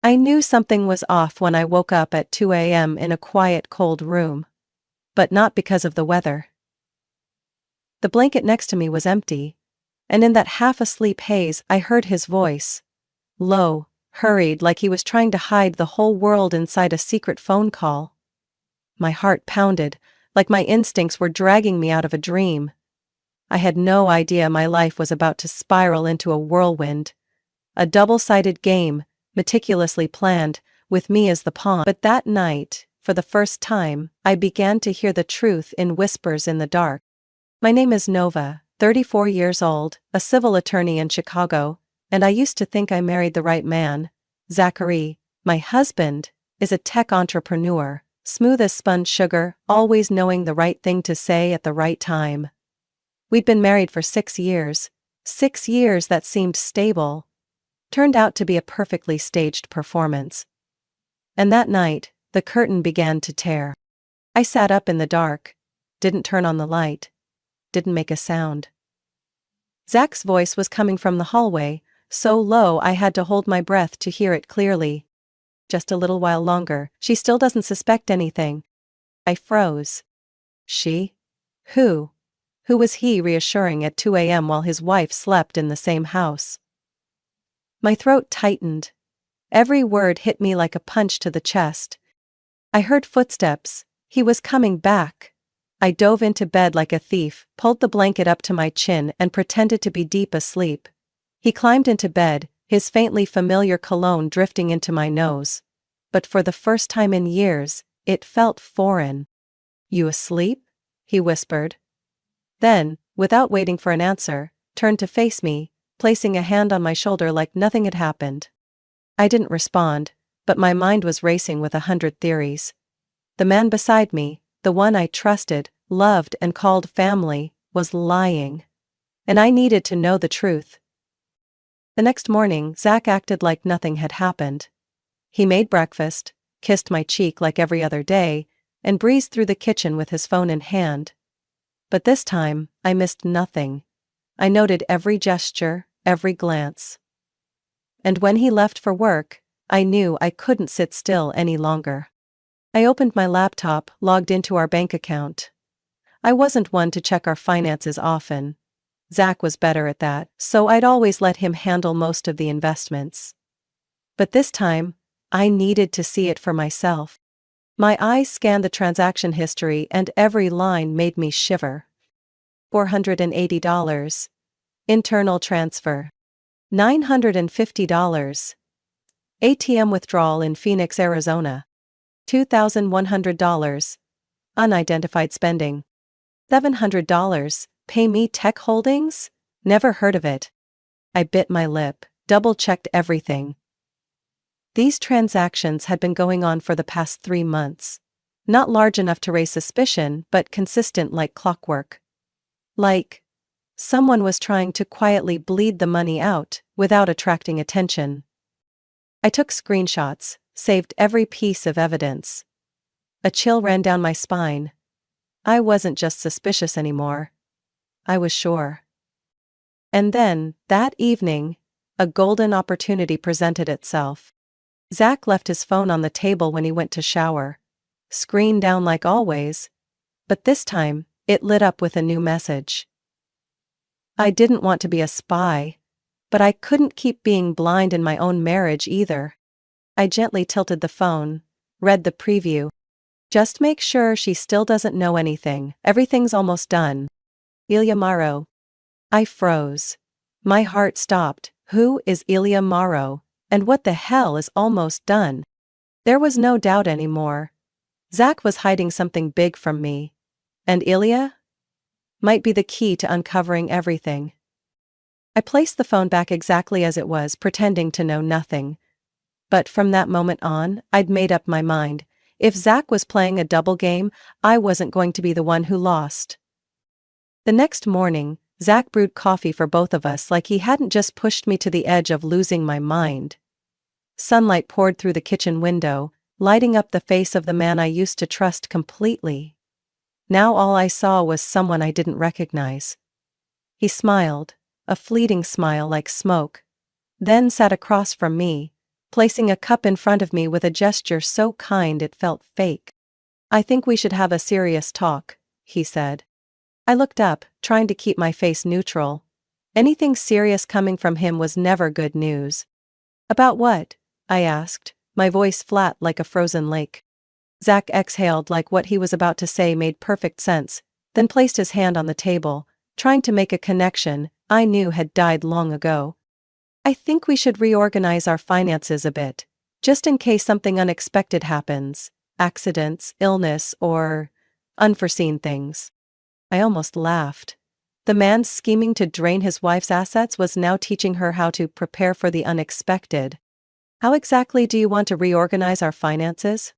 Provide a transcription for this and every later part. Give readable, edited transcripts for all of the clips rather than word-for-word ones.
I knew something was off when I woke up at 2 a.m. in a quiet, cold room. But not because of the weather. The blanket next to me was empty, and in that half-asleep haze I heard his voice. Low, hurried, like he was trying to hide the whole world inside a secret phone call. My heart pounded, like my instincts were dragging me out of a dream. I had no idea my life was about to spiral into a whirlwind. A double-sided game, meticulously planned, with me as the pawn. But that night, for the first time, I began to hear the truth in whispers in the dark. My name is Nova, 34 years old, a civil attorney in Chicago, and I used to think I married the right man. Zachary, my husband, is a tech entrepreneur, smooth as sponge sugar, always knowing the right thing to say at the right time. We'd been married for 6 years. 6 years that seemed stable. Turned out to be a perfectly staged performance. And that night, the curtain began to tear. I sat up in the dark, didn't turn on the light, didn't make a sound. Zach's voice was coming from the hallway, so low I had to hold my breath to hear it clearly. Just a little while longer, she still doesn't suspect anything. I froze. She? Who? Who was he reassuring at 2 a.m. while his wife slept in the same house? My throat tightened. Every word hit me like a punch to the chest. I heard footsteps. He was coming back. I dove into bed like a thief, pulled the blanket up to my chin and pretended to be deep asleep. He climbed into bed, his faintly familiar cologne drifting into my nose. But for the first time in years, it felt foreign. "You asleep?" he whispered. Then, without waiting for an answer, turned to face me, placing a hand on my shoulder like nothing had happened. I didn't respond, but my mind was racing with 100 theories. The man beside me, the one I trusted, loved and called family, was lying. And I needed to know the truth. The next morning, Zach acted like nothing had happened. He made breakfast, kissed my cheek like every other day, and breezed through the kitchen with his phone in hand. But this time, I missed nothing. I noted every gesture, every glance. And when he left for work, I knew I couldn't sit still any longer. I opened my laptop, logged into our bank account. I wasn't one to check our finances often. Zach was better at that, so I'd always let him handle most of the investments. But this time, I needed to see it for myself. My eyes scanned the transaction history and every line made me shiver. $480. Internal transfer. $950. ATM withdrawal in Phoenix, Arizona. $2,100. Unidentified spending. $700. Pay me Tech Holdings? Never heard of it. I bit my lip, double-checked everything. These transactions had been going on for the past 3 months. Not large enough to raise suspicion, but consistent like clockwork. Like someone was trying to quietly bleed the money out, without attracting attention. I took screenshots, saved every piece of evidence. A chill ran down my spine. I wasn't just suspicious anymore. I was sure. And then, that evening, a golden opportunity presented itself. Zach left his phone on the table when he went to shower. Screen down like always. But this time, it lit up with a new message. I didn't want to be a spy, but I couldn't keep being blind in my own marriage either. I gently tilted the phone, read the preview. Just make sure she still doesn't know anything. Everything's almost done. Ilya Morrow. I froze. My heart stopped. Who is Ilya Morrow? And what the hell is almost done? There was no doubt anymore. Zach was hiding something big from me. And Ilya? Might be the key to uncovering everything. I placed the phone back exactly as it was, pretending to know nothing. But from that moment on, I'd made up my mind. If Zach was playing a double game, I wasn't going to be the one who lost. The next morning, Zach brewed coffee for both of us like he hadn't just pushed me to the edge of losing my mind. Sunlight poured through the kitchen window, lighting up the face of the man I used to trust completely. Now all I saw was someone I didn't recognize. He smiled, a fleeting smile like smoke, then sat across from me, placing a cup in front of me with a gesture so kind it felt fake. "I think we should have a serious talk," he said. I looked up, trying to keep my face neutral. Anything serious coming from him was never good news. "About what?" I asked, my voice flat like a frozen lake. Zach exhaled like what he was about to say made perfect sense, then placed his hand on the table, trying to make a connection I knew had died long ago. "I think we should reorganize our finances a bit, just in case something unexpected happens, accidents, illness, or unforeseen things." I almost laughed. The man scheming to drain his wife's assets was now teaching her how to prepare for the unexpected. "How exactly do you want to reorganize our finances?"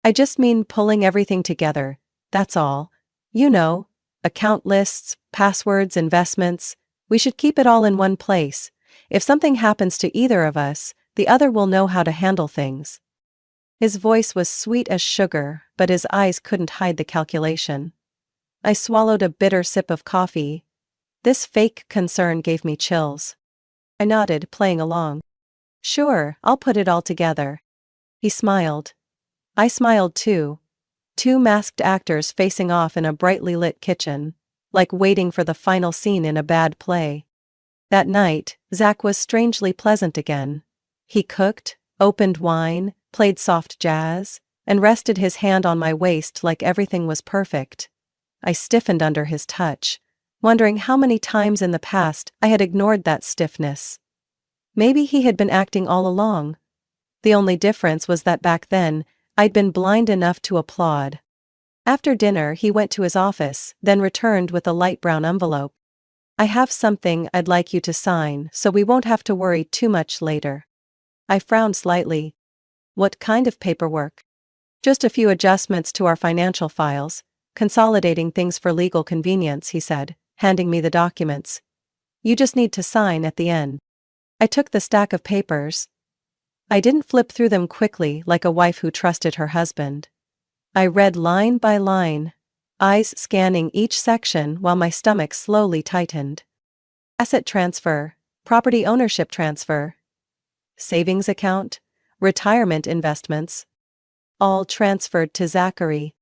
"I just mean pulling everything together, that's all. You know, account lists, passwords, investments. We should keep it all in one place. If something happens to either of us, the other will know how to handle things." His voice was sweet as sugar, but his eyes couldn't hide the calculation. I swallowed a bitter sip of coffee. This fake concern gave me chills. I nodded, playing along. "Sure, I'll put it all together." He smiled. I smiled too. Two masked actors facing off in a brightly lit kitchen, like waiting for the final scene in a bad play. That night, Zach was strangely pleasant again. He cooked, opened wine, played soft jazz, and rested his hand on my waist like everything was perfect. I stiffened under his touch, wondering how many times in the past I had ignored that stiffness. Maybe he had been acting all along. The only difference was that back then, I'd been blind enough to applaud. After dinner he went to his office, then returned with a light brown envelope. "I have something I'd like you to sign so we won't have to worry too much later." I frowned slightly. "What kind of paperwork?" "Just a few adjustments to our financial files, consolidating things for legal convenience," he said, handing me the documents. "You just need to sign at the end." I took the stack of papers. I didn't flip through them quickly like a wife who trusted her husband. I read line by line, eyes scanning each section while my stomach slowly tightened. Asset transfer, property ownership transfer, savings account, retirement investments. All transferred to Zachary.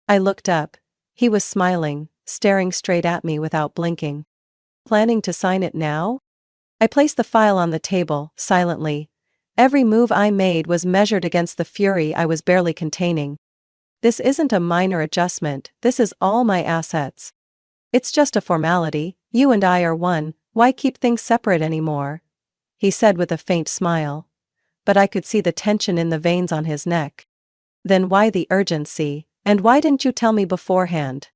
I looked up. He was smiling, staring straight at me without blinking. "Planning to sign it now?" I placed the file on the table, silently. Every move I made was measured against the fury I was barely containing. "This isn't a minor adjustment, this is all my assets. It's just a formality, you and I are one, why keep things separate anymore?" he said with a faint smile. But I could see the tension in the veins on his neck. "Then why the urgency, and why didn't you tell me beforehand?"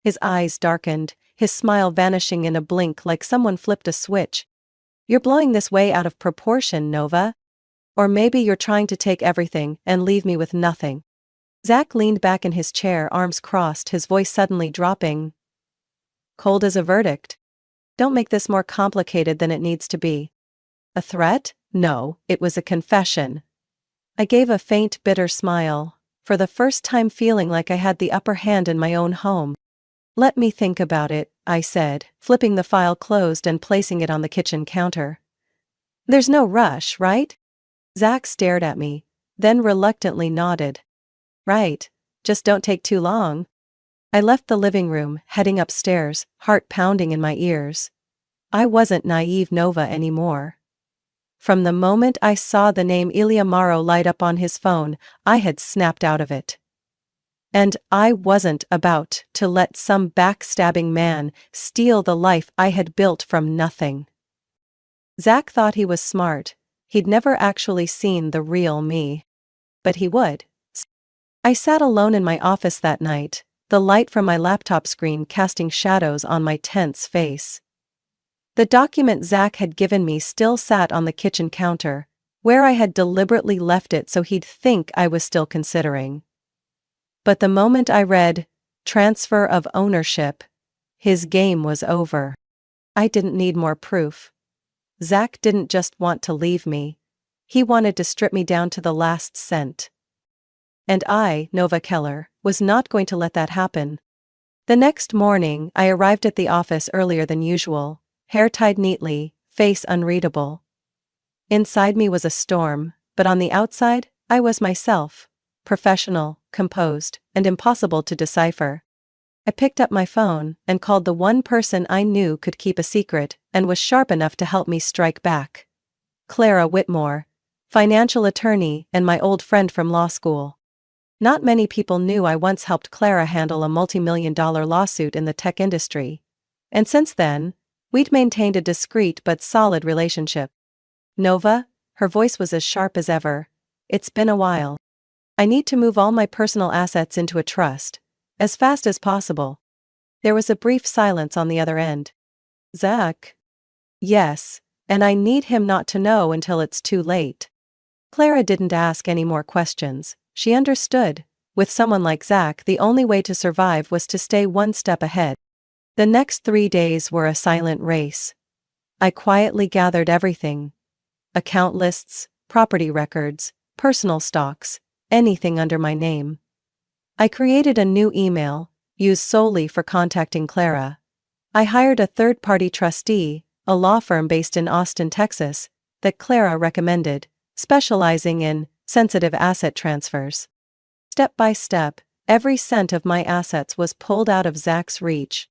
His eyes darkened, his smile vanishing in a blink like someone flipped a switch. "You're blowing this way out of proportion, Nova. Or maybe you're trying to take everything and leave me with nothing." Zach leaned back in his chair, arms crossed, his voice suddenly dropping. "Cold as a verdict. Don't make this more complicated than it needs to be." A threat? No, it was a confession. I gave a faint, bitter smile, for the first time feeling like I had the upper hand in my own home. "Let me think about it," I said, flipping the file closed and placing it on the kitchen counter. "There's no rush, right?" Zach stared at me, then reluctantly nodded. "Right, just don't take too long." I left the living room, heading upstairs, heart pounding in my ears. I wasn't naive Nova anymore. From the moment I saw the name Ilya Morrow light up on his phone, I had snapped out of it. And I wasn't about to let some backstabbing man steal the life I had built from nothing. Zach thought he was smart. He'd never actually seen the real me. But he would. I sat alone in my office that night, the light from my laptop screen casting shadows on my tense face. The document Zach had given me still sat on the kitchen counter, where I had deliberately left it so he'd think I was still considering. But the moment I read, "transfer of ownership," his game was over. I didn't need more proof. Zach didn't just want to leave me. He wanted to strip me down to the last cent. And I, Nova Keller, was not going to let that happen. The next morning, I arrived at the office earlier than usual, hair tied neatly, face unreadable. Inside me was a storm, but on the outside, I was myself. Professional, composed, and impossible to decipher. I picked up my phone and called the one person I knew could keep a secret and was sharp enough to help me strike back. Clara Whitmore, financial attorney and my old friend from law school. Not many people knew I once helped Clara handle a multi-million-dollar lawsuit in the tech industry. And since then, we'd maintained a discreet but solid relationship. Nova, her voice was as sharp as ever. It's been a while. I need to move all my personal assets into a trust, as fast as possible. There was a brief silence on the other end. Zach? Yes, and I need him not to know until it's too late. Clara didn't ask any more questions. She understood. With someone like Zach, the only way to survive was to stay one step ahead. The next 3 days were a silent race. I quietly gathered everything. Account lists, property records, personal stocks, anything under my name. I created a new email, used solely for contacting Clara. I hired a third-party trustee, a law firm based in Austin, Texas, that Clara recommended, specializing in sensitive asset transfers. Step by step, every cent of my assets was pulled out of Zach's reach.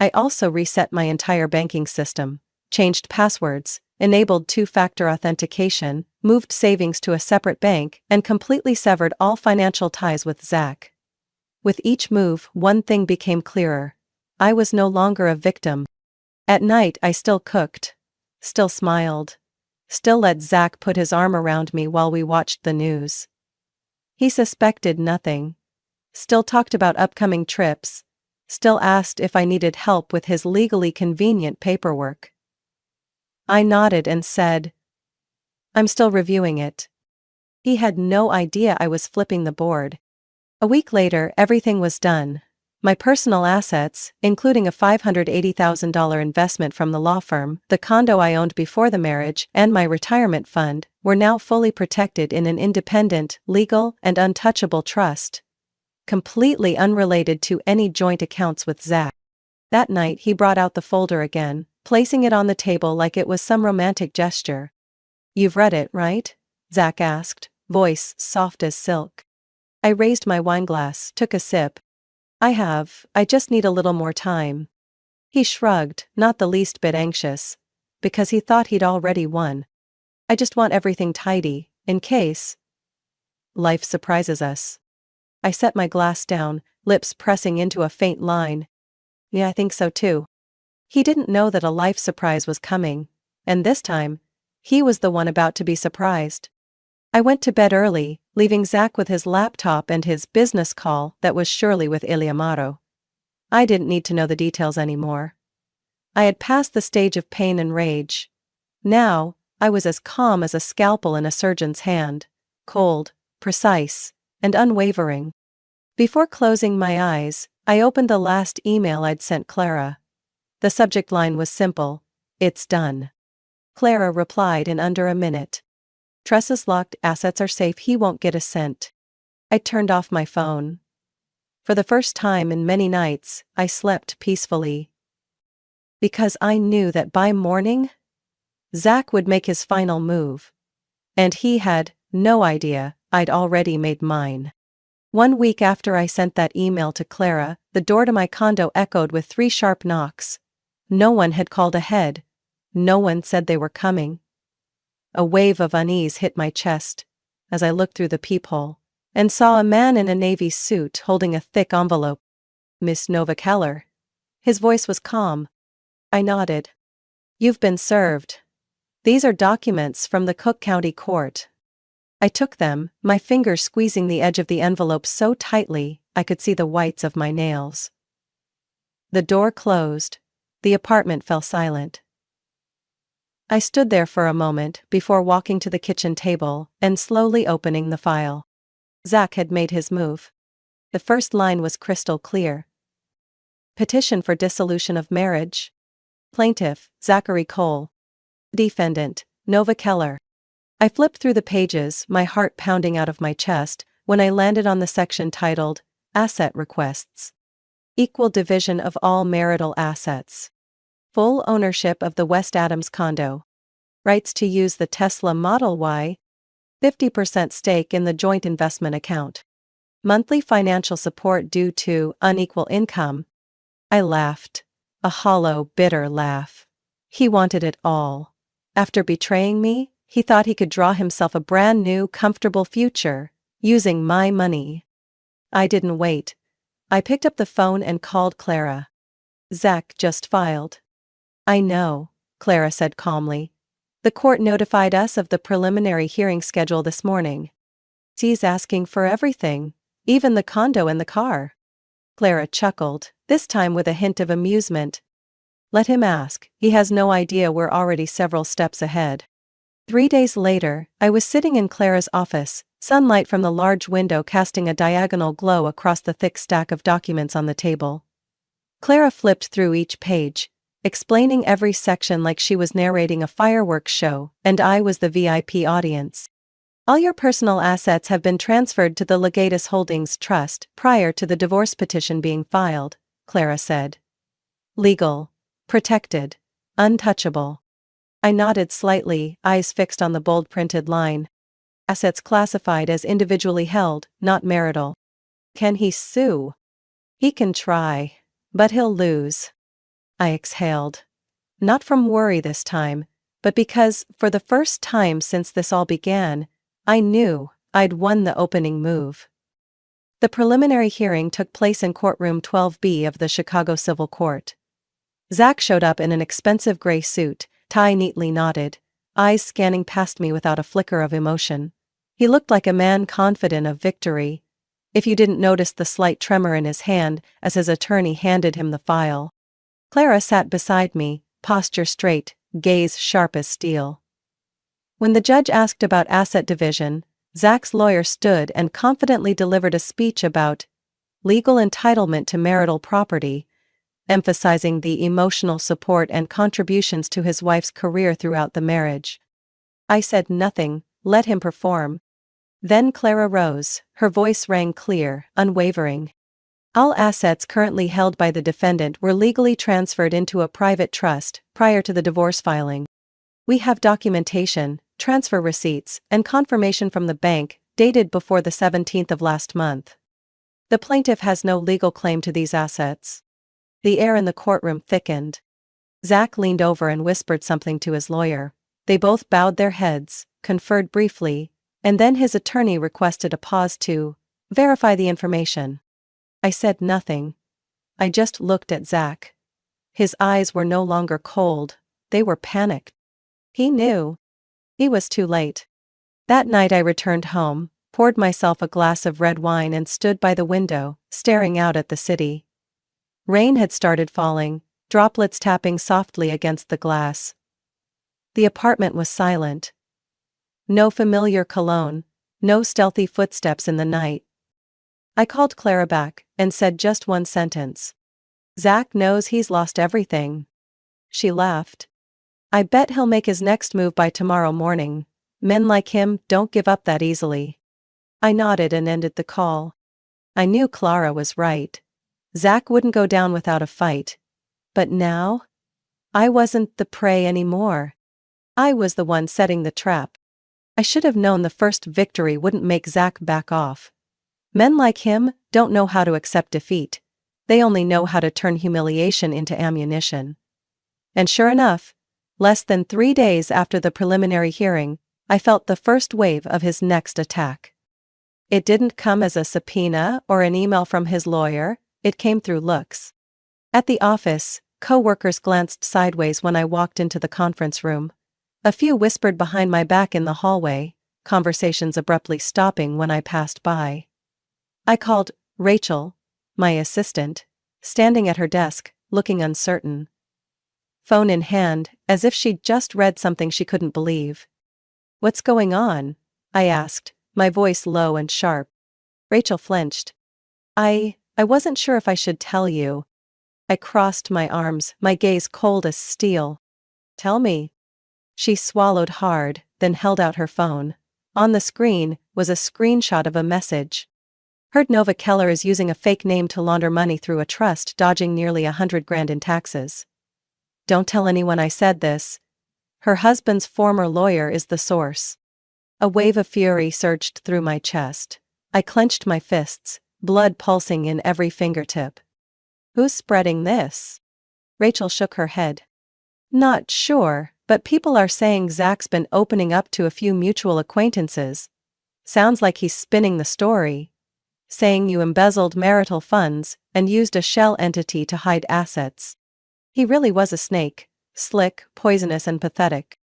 I also reset my entire banking system, changed passwords, enabled two-factor authentication, moved savings to a separate bank, and completely severed all financial ties with Zach. With each move, one thing became clearer. I was no longer a victim. At night I still cooked, still smiled, still let Zach put his arm around me while we watched the news. He suspected nothing, still talked about upcoming trips, still asked if I needed help with his legally convenient paperwork. I nodded and said, "I'm still reviewing it." He had no idea I was flipping the board. A week later, everything was done. My personal assets, including a $580,000 investment from the law firm, the condo I owned before the marriage, and my retirement fund, were now fully protected in an independent, legal, and untouchable trust. Completely unrelated to any joint accounts with Zach. That night he brought out the folder again, placing it on the table like it was some romantic gesture. "You've read it, right?" Zach asked, voice soft as silk. I raised my wineglass, took a sip. "I have, I just need a little more time." He shrugged, not the least bit anxious. Because he thought he'd already won. "I just want everything tidy, in case life surprises us." I set my glass down, lips pressing into a faint line. "Yeah, I think so too." He didn't know that a life surprise was coming, and this time, he was the one about to be surprised. I went to bed early, leaving Zach with his laptop and his business call that was surely with Iliamaro. I didn't need to know the details anymore. I had passed the stage of pain and rage. Now, I was as calm as a scalpel in a surgeon's hand, cold, precise, and unwavering. Before closing my eyes, I opened the last email I'd sent Clara. The subject line was simple: "It's done." Clara replied in under a minute. "Trust is locked, assets are safe, he won't get a cent." I turned off my phone. For the first time in many nights, I slept peacefully. Because I knew that by morning, Zach would make his final move. And he had no idea I'd already made mine. 1 week after I sent that email to Clara, the door to my condo echoed with 3 sharp knocks. No one had called ahead. No one said they were coming. A wave of unease hit my chest as I looked through the peephole and saw a man in a navy suit holding a thick envelope. "Miss Nova Keller." His voice was calm. I nodded. "You've been served. These are documents from the Cook County Court." I took them, my fingers squeezing the edge of the envelope so tightly I could see the whites of my nails. The door closed. The apartment fell silent. I stood there for a moment before walking to the kitchen table and slowly opening the file. Zach had made his move. The first line was crystal clear. Petition for dissolution of marriage. Plaintiff, Zachary Cole. Defendant, Nova Keller. I flipped through the pages, my heart pounding out of my chest, when I landed on the section titled, Asset Requests. Equal division of all marital assets. Full ownership of the West Adams condo. Rights to use the Tesla Model Y. 50% stake in the joint investment account. Monthly financial support due to unequal income. I laughed. A hollow, bitter laugh. He wanted it all. After betraying me, he thought he could draw himself a brand new, comfortable future, using my money. I didn't wait. I picked up the phone and called Clara. Zach just filed. I know, Clara said calmly. The court notified us of the preliminary hearing schedule this morning. He's asking for everything, even the condo and the car. Clara chuckled, this time with a hint of amusement. Let him ask, he has no idea we're already several steps ahead. 3 days later, I was sitting in Clara's office, sunlight from the large window casting a diagonal glow across the thick stack of documents on the table. Clara flipped through each page, explaining every section like she was narrating a fireworks show, and I was the VIP audience. All your personal assets have been transferred to the Legatus Holdings Trust prior to the divorce petition being filed, Clara said. Legal. Protected. Untouchable. I nodded slightly, eyes fixed on the bold printed line. Assets classified as individually held, not marital. Can he sue? He can try, but he'll lose. I exhaled. Not from worry this time, but because, for the first time since this all began, I knew I'd won the opening move. The preliminary hearing took place in courtroom 12B of the Chicago Civil Court. Zach showed up in an expensive gray suit, tie neatly knotted, eyes scanning past me without a flicker of emotion. He looked like a man confident of victory, if you didn't notice the slight tremor in his hand as his attorney handed him the file. Clara sat beside me, posture straight, gaze sharp as steel. When the judge asked about asset division, Zach's lawyer stood and confidently delivered a speech about legal entitlement to marital property, emphasizing the emotional support and contributions to his wife's career throughout the marriage. I said nothing, let him perform. Then Clara rose, her voice rang clear, unwavering. All assets currently held by the defendant were legally transferred into a private trust prior to the divorce filing. We have documentation, transfer receipts, and confirmation from the bank, dated before the 17th of last month. The plaintiff has no legal claim to these assets. The air in the courtroom thickened. Zach leaned over and whispered something to his lawyer. They both bowed their heads, conferred briefly, and then his attorney requested a pause to verify the information. I said nothing. I just looked at Zach. His eyes were no longer cold, they were panicked. He knew. He was too late. That night I returned home, poured myself a glass of red wine and stood by the window, staring out at the city. Rain had started falling, droplets tapping softly against the glass. The apartment was silent. No familiar cologne, no stealthy footsteps in the night. I called Clara back and said just one sentence. Zach knows he's lost everything. She laughed. I bet he'll make his next move by tomorrow morning. Men like him don't give up that easily. I nodded and ended the call. I knew Clara was right. Zach wouldn't go down without a fight. But now? I wasn't the prey anymore. I was the one setting the trap. I should have known the first victory wouldn't make Zach back off. Men like him don't know how to accept defeat. They only know how to turn humiliation into ammunition. And sure enough, less than 3 days after the preliminary hearing, I felt the first wave of his next attack. It didn't come as a subpoena or an email from his lawyer, it came through looks. At the office, co-workers glanced sideways when I walked into the conference room. A few whispered behind my back in the hallway, conversations abruptly stopping when I passed by. I called Rachel, my assistant, standing at her desk, looking uncertain. Phone in hand, as if she'd just read something she couldn't believe. "What's going on?" I asked, my voice low and sharp. Rachel flinched. I wasn't sure if I should tell you." I crossed my arms, my gaze cold as steel. "Tell me." She swallowed hard, then held out her phone. On the screen was a screenshot of a message. Heard Nova Keller is using a fake name to launder money through a trust, dodging nearly $100,000 in taxes. Don't tell anyone I said this. Her husband's former lawyer is the source. A wave of fury surged through my chest. I clenched my fists, blood pulsing in every fingertip. Who's spreading this? Rachel shook her head. Not sure, but people are saying Zach's been opening up to a few mutual acquaintances. Sounds like he's spinning the story. Saying you embezzled marital funds and used a shell entity to hide assets. He really was a snake, slick, poisonous and pathetic.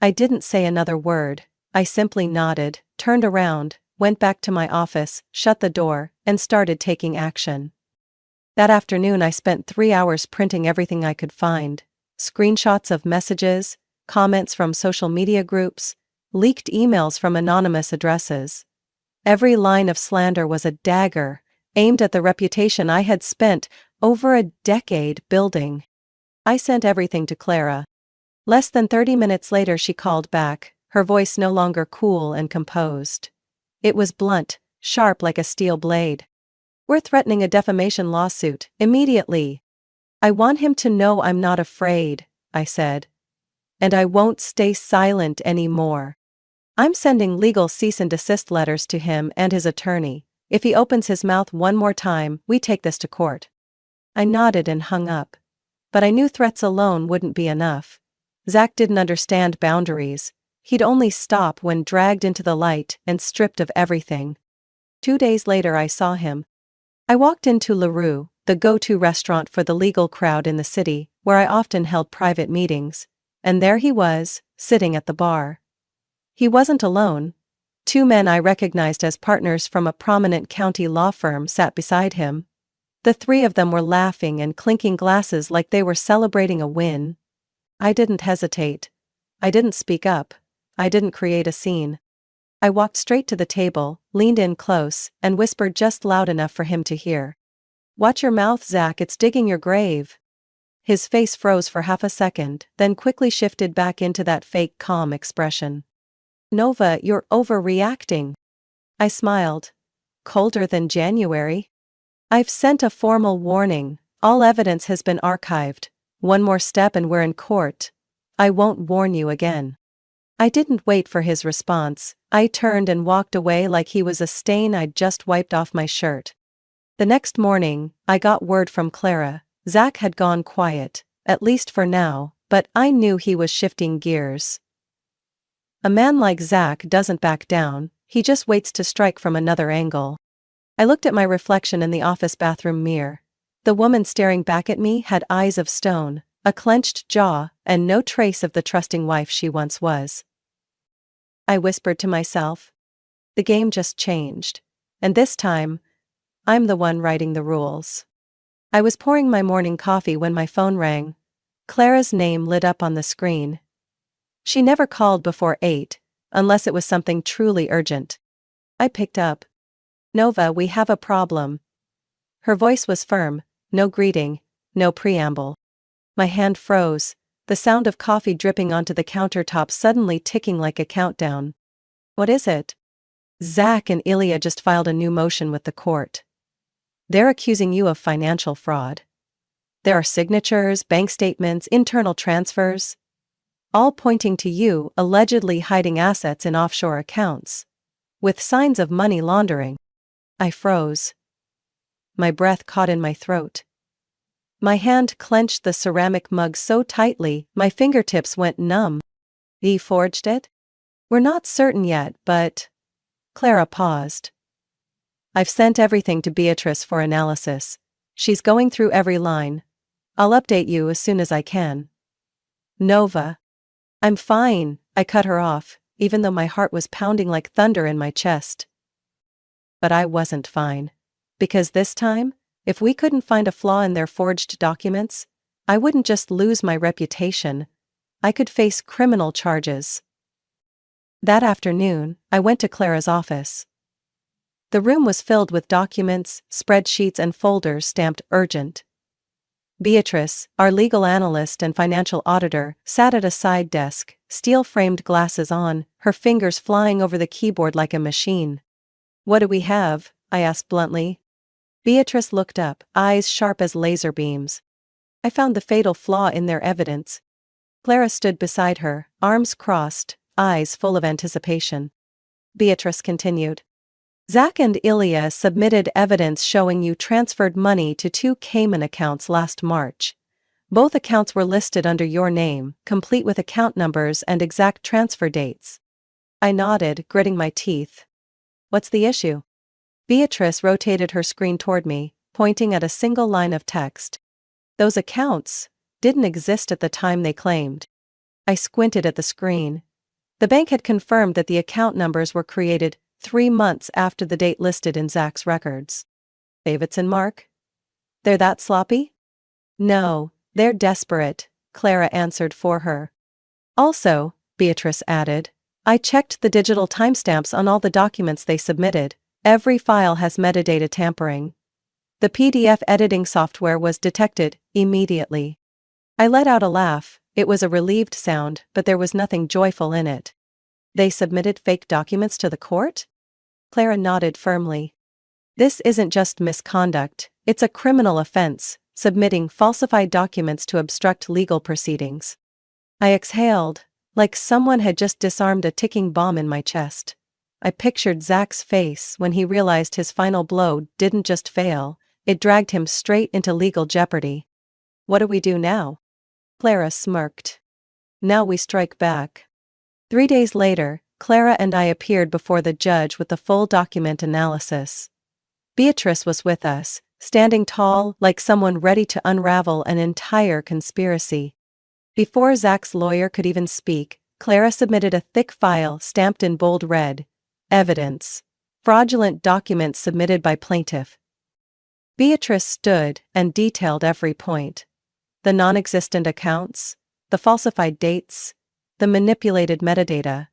I didn't say another word. I simply nodded, turned around, went back to my office, shut the door, and started taking action. That afternoon I spent 3 hours printing everything I could find. Screenshots of messages, comments from social media groups, leaked emails from anonymous addresses. Every line of slander was a dagger, aimed at the reputation I had spent over a decade building. I sent everything to Clara. Less than 30 minutes later she called back, her voice no longer cool and composed. It was blunt, sharp like a steel blade. We're threatening a defamation lawsuit, immediately. I want him to know I'm not afraid, I said. And I won't stay silent anymore. I'm sending legal cease and desist letters to him and his attorney. If he opens his mouth one more time, we take this to court. I nodded and hung up. But I knew threats alone wouldn't be enough. Zach didn't understand boundaries. He'd only stop when dragged into the light and stripped of everything. 2 days later I saw him. I walked into LaRue, the go-to restaurant for the legal crowd in the city, where I often held private meetings, and there he was, sitting at the bar. He wasn't alone. 2 men I recognized as partners from a prominent county law firm sat beside him. The 3 of them were laughing and clinking glasses like they were celebrating a win. I didn't hesitate. I didn't speak up. I didn't create a scene. I walked straight to the table, leaned in close, and whispered just loud enough for him to hear. Watch your mouth, Zach, it's digging your grave. His face froze for half a second, then quickly shifted back into that fake calm expression. Nova, you're overreacting. I smiled. Colder than January? I've sent a formal warning. All evidence has been archived. One more step and we're in court. I won't warn you again. I didn't wait for his response. I turned and walked away like he was a stain I'd just wiped off my shirt. The next morning, I got word from Clara. Zach had gone quiet, at least for now, but I knew he was shifting gears. A man like Zach doesn't back down, he just waits to strike from another angle. I looked at my reflection in the office bathroom mirror. The woman staring back at me had eyes of stone, a clenched jaw, and no trace of the trusting wife she once was. I whispered to myself. The game just changed. And this time, I'm the one writing the rules. I was pouring my morning coffee when my phone rang. Clara's name lit up on the screen. She never called before 8, unless it was something truly urgent. I picked up. Nova, we have a problem. Her voice was firm, no greeting, no preamble. My hand froze, the sound of coffee dripping onto the countertop suddenly ticking like a countdown. What is it? Zach and Ilya just filed a new motion with the court. They're accusing you of financial fraud. There are signatures, bank statements, internal transfers, all pointing to you allegedly hiding assets in offshore accounts, with signs of money laundering. I froze. My breath caught in my throat. My hand clenched the ceramic mug so tightly, my fingertips went numb. He forged it? We're not certain yet, but... Clara paused. I've sent everything to Beatrice for analysis. She's going through every line. I'll update you as soon as I can. Nova. I'm fine, I cut her off, even though my heart was pounding like thunder in my chest. But I wasn't fine. Because this time, if we couldn't find a flaw in their forged documents, I wouldn't just lose my reputation. I could face criminal charges. That afternoon, I went to Clara's office. The room was filled with documents, spreadsheets and folders stamped urgent. Beatrice, our legal analyst and financial auditor, sat at a side desk, steel-framed glasses on, her fingers flying over the keyboard like a machine. What do we have? I asked bluntly. Beatrice looked up, eyes sharp as laser beams. I found the fatal flaw in their evidence. Clara stood beside her, arms crossed, eyes full of anticipation. Beatrice continued. Zach and Ilya submitted evidence showing you transferred money to 2 Cayman accounts last March. Both accounts were listed under your name, complete with account numbers and exact transfer dates. I nodded, gritting my teeth. What's the issue? Beatrice rotated her screen toward me, pointing at a single line of text. Those accounts didn't exist at the time they claimed. I squinted at the screen. The bank had confirmed that the account numbers were created 3 months after the date listed in Zach's records. Davidson Mark? They're that sloppy? No, they're desperate, Clara answered for her. Also, Beatrice added, I checked the digital timestamps on all the documents they submitted. Every file has metadata tampering. The PDF editing software was detected immediately. I let out a laugh. It was a relieved sound, but there was nothing joyful in it. They submitted fake documents to the court? Clara nodded firmly. This isn't just misconduct, it's a criminal offense, submitting falsified documents to obstruct legal proceedings. I exhaled, like someone had just disarmed a ticking bomb in my chest. I pictured Zach's face when he realized his final blow didn't just fail, it dragged him straight into legal jeopardy. What do we do now? Clara smirked. Now we strike back. 3 days later, Clara and I appeared before the judge with the full document analysis. Beatrice was with us, standing tall like someone ready to unravel an entire conspiracy. Before Zach's lawyer could even speak, Clara submitted a thick file stamped in bold red. Evidence. Fraudulent documents submitted by plaintiff. Beatrice stood and detailed every point. The non-existent accounts, the falsified dates, the manipulated metadata.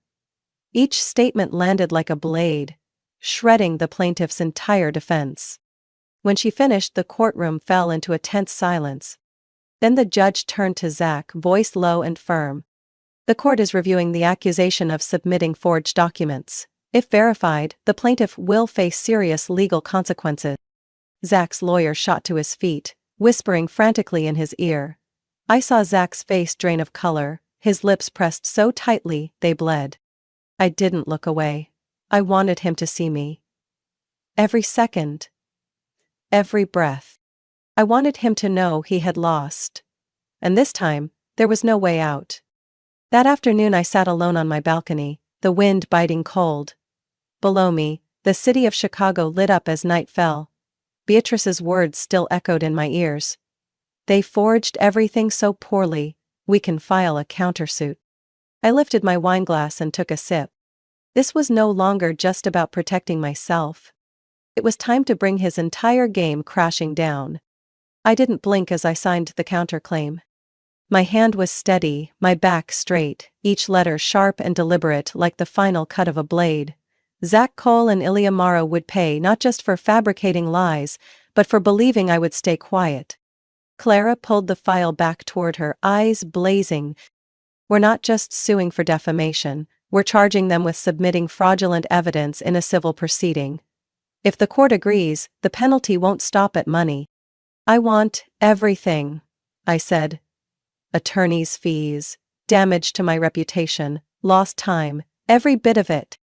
Each statement landed like a blade, shredding the plaintiff's entire defense. When she finished, the courtroom fell into a tense silence. Then the judge turned to Zach, voice low and firm. The court is reviewing the accusation of submitting forged documents. If verified, the plaintiff will face serious legal consequences. Zach's lawyer shot to his feet, whispering frantically in his ear. I saw Zach's face drain of color, his lips pressed so tightly they bled. I didn't look away. I wanted him to see me. Every second. Every breath. I wanted him to know he had lost. And this time, there was no way out. That afternoon I sat alone on my balcony, the wind biting cold. Below me, the city of Chicago lit up as night fell. Beatrice's words still echoed in my ears. They forged everything so poorly, we can file a countersuit. I lifted my wineglass and took a sip. This was no longer just about protecting myself. It was time to bring his entire game crashing down. I didn't blink as I signed the counterclaim. My hand was steady, my back straight, each letter sharp and deliberate like the final cut of a blade. Zach Cole and Ilya Morrow would pay not just for fabricating lies, but for believing I would stay quiet. Clara pulled the file back toward her, eyes blazing. We're not just suing for defamation, we're charging them with submitting fraudulent evidence in a civil proceeding. If the court agrees, the penalty won't stop at money. I want everything, I said. Attorney's fees, damage to my reputation, lost time, every bit of it.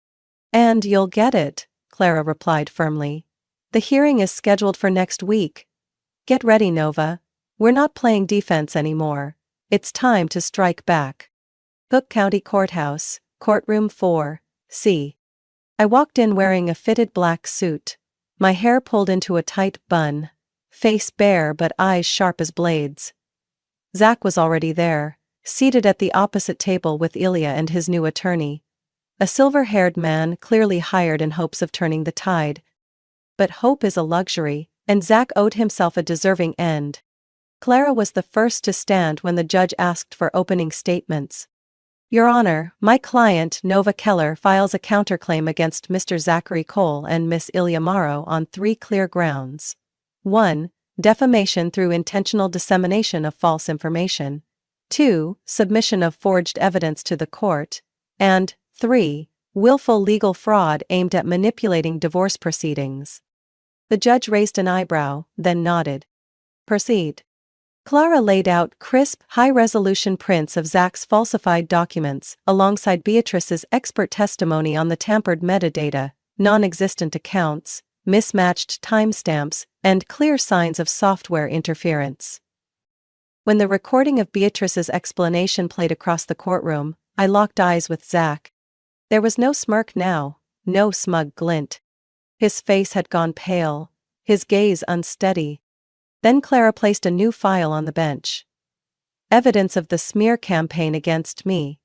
And you'll get it, Clara replied firmly. The hearing is scheduled for next week. Get ready, Nova. We're not playing defense anymore. It's time to strike back. Cook County Courthouse, Courtroom 4, C. I walked in wearing a fitted black suit, my hair pulled into a tight bun, face bare but eyes sharp as blades. Zach was already there, seated at the opposite table with Ilya and his new attorney. A silver-haired man clearly hired in hopes of turning the tide. But hope is a luxury, and Zach owed himself a deserving end. Clara was the first to stand when the judge asked for opening statements. Your Honor, my client, Nova Keller, files a counterclaim against Mr. Zachary Cole and Miss Ilya Morrow on 3 clear grounds. 1. Defamation through intentional dissemination of false information. 2. Submission of forged evidence to the court. And 3. Willful legal fraud aimed at manipulating divorce proceedings. The judge raised an eyebrow, then nodded. Proceed. Clara laid out crisp, high-resolution prints of Zach's falsified documents, alongside Beatrice's expert testimony on the tampered metadata, non-existent accounts, mismatched timestamps, and clear signs of software interference. When the recording of Beatrice's explanation played across the courtroom, I locked eyes with Zach. There was no smirk now, no smug glint. His face had gone pale, his gaze unsteady. Then Clara placed a new file on the bench. Evidence of the smear campaign against me.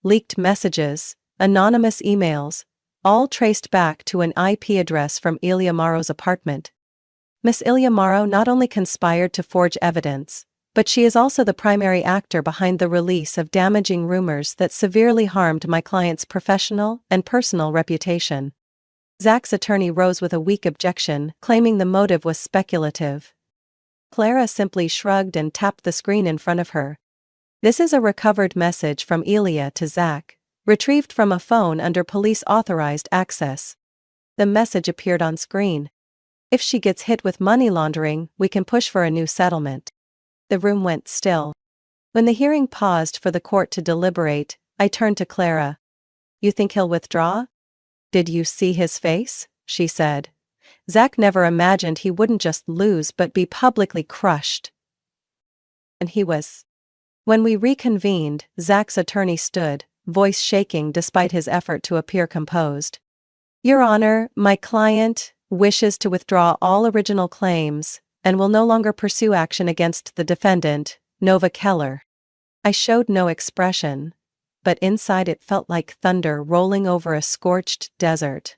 Leaked messages, anonymous emails, all traced back to an IP address from Ilya Maro's apartment. Miss Ilya Maro not only conspired to forge evidence, but she is also the primary actor behind the release of damaging rumors that severely harmed my client's professional and personal reputation. Zach's attorney rose with a weak objection, claiming the motive was speculative. Clara simply shrugged and tapped the screen in front of her. This is a recovered message from Ilya to Zach, retrieved from a phone under police-authorized access. The message appeared on screen. If she gets hit with money laundering, we can push for a new settlement. The room went still. When the hearing paused for the court to deliberate, I turned to Clara. You think he'll withdraw? Did you see his face? She said. Zach never imagined he wouldn't just lose but be publicly crushed. And he was. When we reconvened, Zach's attorney stood, voice shaking despite his effort to appear composed. Your Honor, my client wishes to withdraw all original claims and will no longer pursue action against the defendant, Nova Keller. I showed no expression, but inside it felt like thunder rolling over a scorched desert.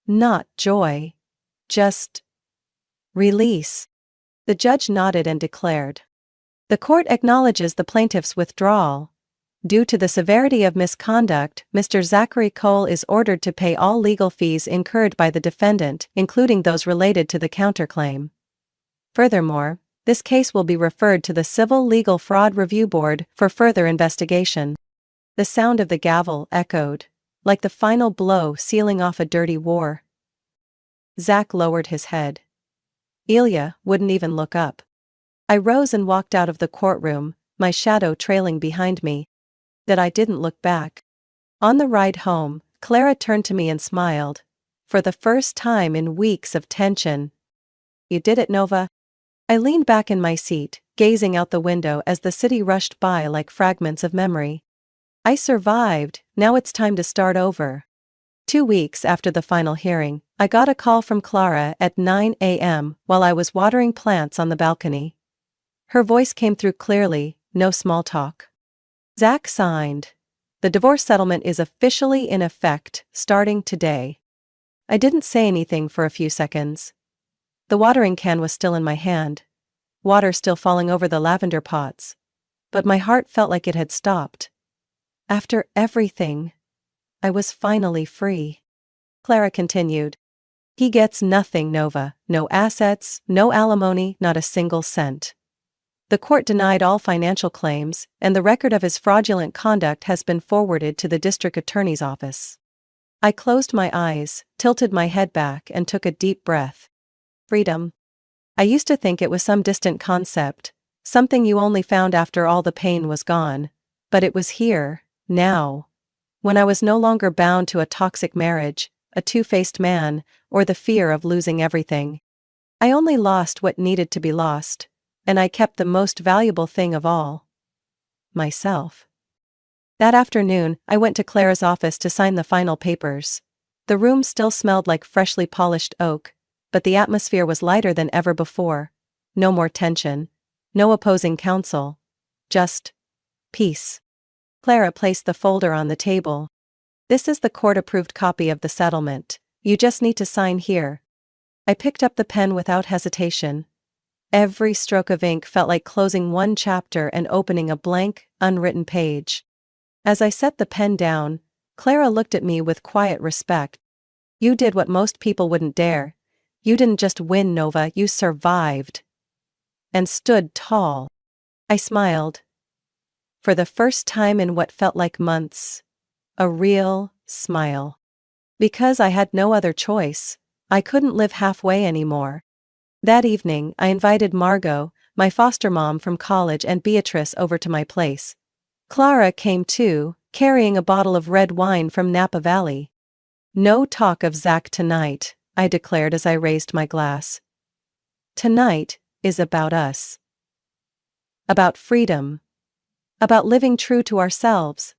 Not joy. Just release. The judge nodded and declared. The court acknowledges the plaintiff's withdrawal. Due to the severity of misconduct, Mr. Zachary Cole is ordered to pay all legal fees incurred by the defendant, including those related to the counterclaim. Furthermore, this case will be referred to the Civil Legal Fraud Review Board for further investigation. The sound of the gavel echoed, like the final blow sealing off a dirty war. Zach lowered his head. Ilya wouldn't even look up. I rose and walked out of the courtroom, my shadow trailing behind me. That I didn't look back. On the ride home, Clara turned to me and smiled. For the first time in weeks of tension. You did it, Nova. I leaned back in my seat, gazing out the window as the city rushed by like fragments of memory. I survived, now it's time to start over. 2 weeks after the final hearing, I got a call from Clara at 9 a.m. while I was watering plants on the balcony. Her voice came through clearly, no small talk. Zach signed. The divorce settlement is officially in effect, starting today. I didn't say anything for a few seconds. The watering can was still in my hand, water still falling over the lavender pots. But my heart felt like it had stopped. After everything, I was finally free. Clara continued. He gets nothing, Nova, no assets, no alimony, not a single cent. The court denied all financial claims, and the record of his fraudulent conduct has been forwarded to the district attorney's office. I closed my eyes, tilted my head back, and took a deep breath. Freedom. I used to think it was some distant concept, something you only found after all the pain was gone. But it was here, now. When I was no longer bound to a toxic marriage, a two-faced man, or the fear of losing everything. I only lost what needed to be lost, and I kept the most valuable thing of all. Myself. That afternoon, I went to Clara's office to sign the final papers. The room still smelled like freshly polished oak, but the atmosphere was lighter than ever before. No more tension. No opposing counsel. Just peace. Clara placed the folder on the table. This is the court-approved copy of the settlement. You just need to sign here. I picked up the pen without hesitation. Every stroke of ink felt like closing one chapter and opening a blank, unwritten page. As I set the pen down, Clara looked at me with quiet respect. You did what most people wouldn't dare. You didn't just win, Nova, you survived. And stood tall. I smiled. For the first time in what felt like months. A real smile. Because I had no other choice, I couldn't live halfway anymore. That evening, I invited Margot, my foster mom from college, and Beatrice over to my place. Clara came too, carrying a bottle of red wine from Napa Valley. "No talk of Zach tonight," I declared as I raised my glass. "Tonight is about us. About freedom. About living true to ourselves."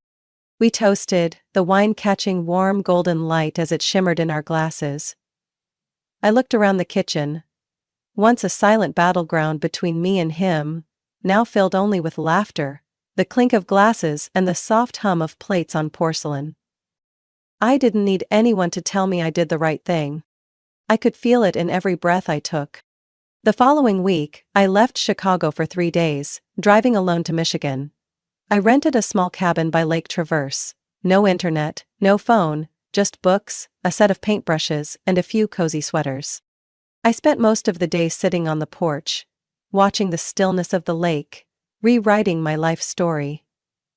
We toasted, the wine catching warm golden light as it shimmered in our glasses. I looked around the kitchen. Once a silent battleground between me and him, now filled only with laughter, the clink of glasses and the soft hum of plates on porcelain. I didn't need anyone to tell me I did the right thing. I could feel it in every breath I took. The following week, I left Chicago for 3 days, driving alone to Michigan. I rented a small cabin by Lake Traverse. No internet, no phone, just books, a set of paintbrushes, and a few cozy sweaters. I spent most of the day sitting on the porch, watching the stillness of the lake, rewriting my life story.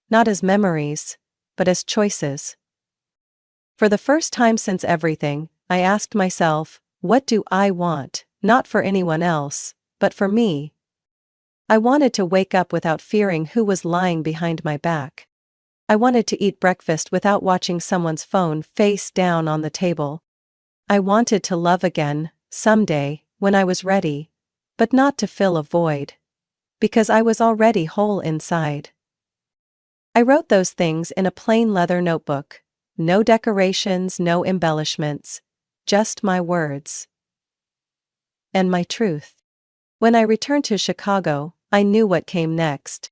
Not as memories, but as choices. For the first time since everything, I asked myself, what do I want, not for anyone else, but for me? I wanted to wake up without fearing who was lying behind my back. I wanted to eat breakfast without watching someone's phone face down on the table. I wanted to love again, someday, when I was ready, but not to fill a void. Because I was already whole inside. I wrote those things in a plain leather notebook. No decorations, no embellishments. Just my words. And my truth. When I returned to Chicago, I knew what came next.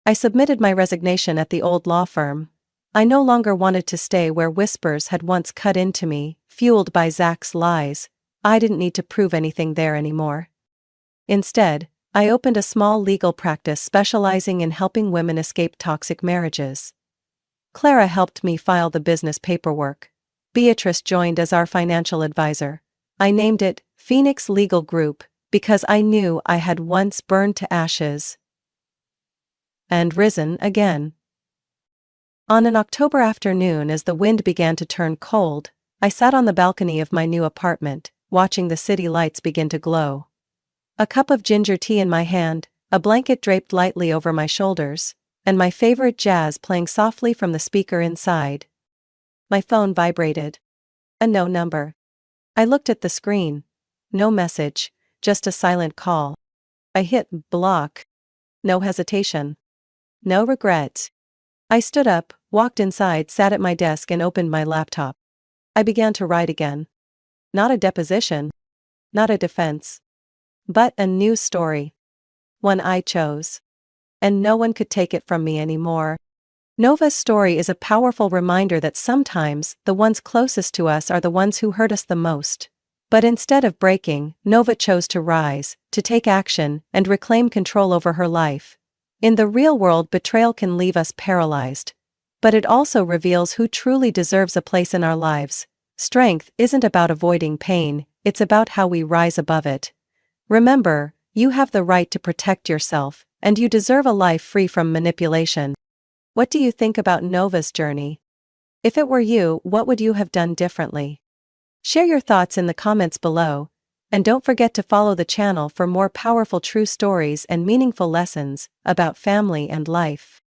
I submitted my resignation at the old law firm. I no longer wanted to stay where whispers had once cut into me, fueled by Zach's lies. I didn't need to prove anything there anymore. Instead, I opened a small legal practice specializing in helping women escape toxic marriages. Clara helped me file the business paperwork. Beatrice joined as our financial advisor. I named it Phoenix Legal Group because I knew I had once burned to ashes and risen again. On an October afternoon, as the wind began to turn cold, I sat on the balcony of my new apartment, watching the city lights begin to glow. A cup of ginger tea in my hand, a blanket draped lightly over my shoulders, and my favorite jazz playing softly from the speaker inside. My phone vibrated. A no number. I looked at the screen. No message, just a silent call. I hit block. No hesitation. No regret. I stood up, walked inside, sat at my desk, and opened my laptop. I began to write again. Not a deposition. Not a defense. But a new story. One I chose. And no one could take it from me anymore. Nova's story is a powerful reminder that sometimes the ones closest to us are the ones who hurt us the most. But instead of breaking, Nova chose to rise, to take action, and reclaim control over her life. In the real world, betrayal can leave us paralyzed. But it also reveals who truly deserves a place in our lives. Strength isn't about avoiding pain, it's about how we rise above it. Remember, you have the right to protect yourself, and you deserve a life free from manipulation. What do you think about Nova's journey? If it were you, what would you have done differently? Share your thoughts in the comments below, and don't forget to follow the channel for more powerful true stories and meaningful lessons about family and life.